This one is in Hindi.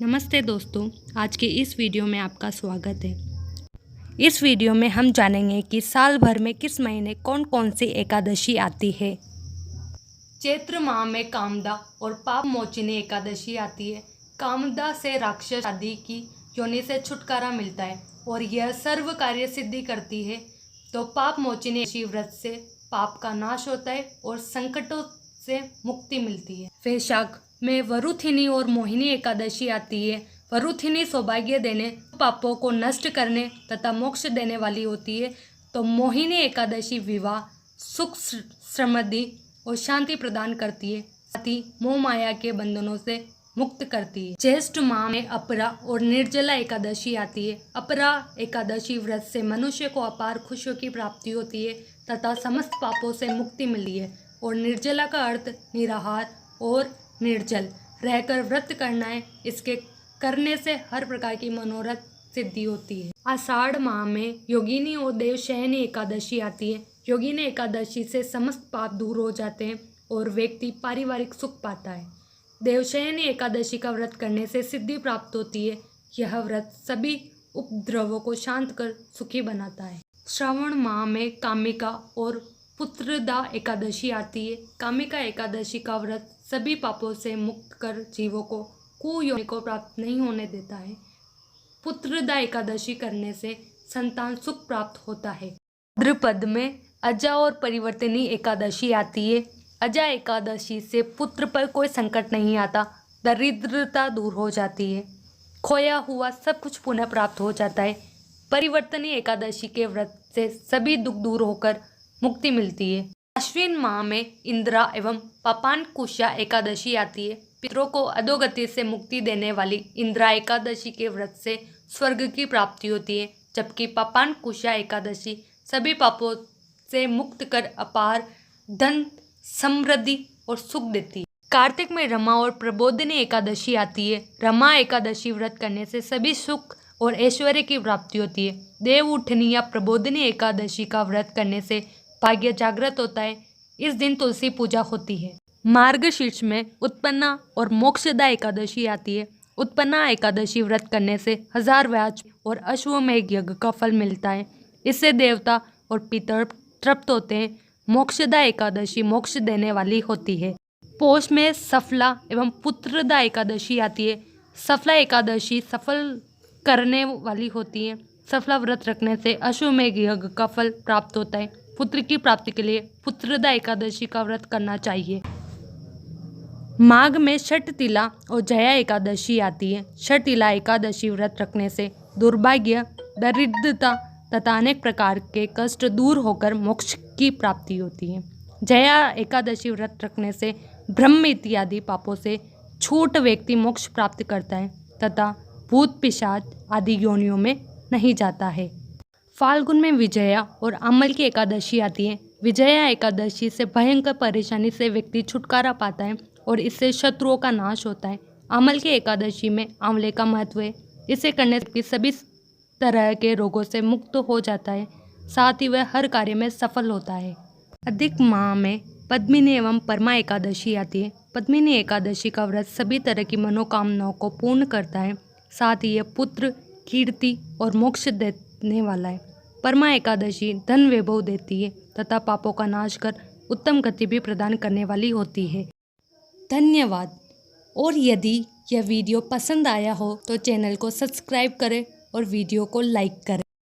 नमस्ते दोस्तों, आज के इस वीडियो में आपका स्वागत है। इस वीडियो में हम जानेंगे कि साल भर में किस महीने कौन कौन सी एकादशी आती है। चैत्र माह में कामदा और पाप मोचिनी एकादशी आती है। कामदा से राक्षस आदि की योनि से छुटकारा मिलता है और यह सर्व कार्य सिद्धि करती है। तो पाप मोचिनी व्रत से पाप का नाश होता है और संकटों से मुक्ति मिलती है। वैशाख में वरुथिनी और मोहिनी एकादशी आती है। वरुथिनी सौभाग्य देने, पापों को नष्ट करने तथा मोक्ष देने वाली होती है। तो मोहिनी एकादशी विवाह, सुख, समृद्धि और शांति प्रदान करती है, साथ ही मोह माया के बंधनों से मुक्त करती है। ज्येष्ठ माह में अपरा और निर्जला एकादशी आती है। अपरा एकादशी व्रत से मनुष्य को अपार खुशियों की प्राप्ति होती है तथा समस्त पापों से मुक्ति मिली है। और निर्जला का अर्थ निराहार और निर्जल रहकर व्रत करना है। इसके करने से हर प्रकार की मनोरथ सिद्धि होती है। आषाढ़ माह में योगिनी और देवशयनी एकादशी आती है। योगिनी एकादशी से समस्त पाप दूर हो जाते हैं और व्यक्ति पारिवारिक सुख पाता है। देवशयनी एकादशी का व्रत करने से सिद्धि प्राप्त होती है। यह व्रत सभी उपद्रवों को शांत कर सुखी बनाता है। श्रावण माह में कामिका और पुत्रदा एकादशी आती है। कामिका एकादशी का व्रत सभी पापों से मुक्त कर जीवों को कुयोनि को प्राप्त नहीं होने देता है। पुत्रदा एकादशी करने से संतान सुख प्राप्त होता है। भाद्रपद में अजा और परिवर्तनी एकादशी आती है। अजा एकादशी से पुत्र पर कोई संकट नहीं आता, दरिद्रता दूर हो जाती है, खोया हुआ सब कुछ पुनः प्राप्त हो जाता है। परिवर्तनी एकादशी के व्रत से सभी दुख दूर होकर मुक्ति मिलती है। अश्विन माह में इंद्रा एवं पापानकुशा एकादशी आती है। पितरों को अधोगति से मुक्ति देने वाली इंद्रा एकादशी के व्रत से स्वर्ग की प्राप्ति होती है, जबकि पापानकुशा एकादशी सभी पापों से मुक्त कर अपार धन, समृद्धि और सुख देती है। कार्तिक में रमा और प्रबोधिनी एकादशी आती है। रमा एकादशी व्रत करने से सभी सुख और ऐश्वर्य की प्राप्ति होती है। देव उठनी या प्रबोधिनी एकादशी का व्रत करने से भाग्य जागृत होता है। इस दिन तुलसी पूजा होती है। मार्गशीर्ष में उत्पन्ना और मोक्षदा एकादशी आती है। उत्पन्ना एकादशी व्रत करने से 1000 व्याज और अश्वमेघ यज्ञ का फल मिलता है। इससे देवता और पितर तृप्त होते हैं। मोक्षदा एकादशी मोक्ष देने वाली होती है। पौष में सफला एवं पुत्रदा एकादशी आती है। सफला एकादशी सफल करने वाली होती है। सफला व्रत रखने से अश्वमेघ यज्ञ का फल प्राप्त होता है। पुत्र की प्राप्ति के लिए पुत्रदा एकादशी का व्रत करना चाहिए। माघ में षटतिला और जया एकादशी आती है। षटतिला एकादशी व्रत रखने से दुर्भाग्य, दरिद्रता तथा अनेक प्रकार के कष्ट दूर होकर मोक्ष की प्राप्ति होती है। जया एकादशी व्रत रखने से ब्रह्म इत्यादि पापों से छूट व्यक्ति मोक्ष प्राप्त करता है तथा भूत पिशाच आदि योनियों में नहीं जाता है। फाल्गुन में विजया और अमल की एकादशी आती है। विजया एकादशी से भयंकर परेशानी से व्यक्ति छुटकारा पाता है और इससे शत्रुओं का नाश होता है। अमल की एकादशी में आंवले का महत्व है। इसे करने से सभी तरह के रोगों से मुक्त हो जाता है, साथ ही वह हर कार्य में सफल होता है। अधिक माह में पद्मिनी एवं परमा एकादशी आती है। पद्मिनी एकादशी का व्रत सभी तरह की मनोकामनाओं को पूर्ण करता है, साथ ही यह पुत्र, कीर्ति और मोक्ष देने वाला है। परमा एकादशी धन वैभव देती है तथा पापों का नाश कर उत्तम गति भी प्रदान करने वाली होती है। धन्यवाद। और यदि यह वीडियो पसंद आया हो तो चैनल को सब्सक्राइब करें और वीडियो को लाइक करें।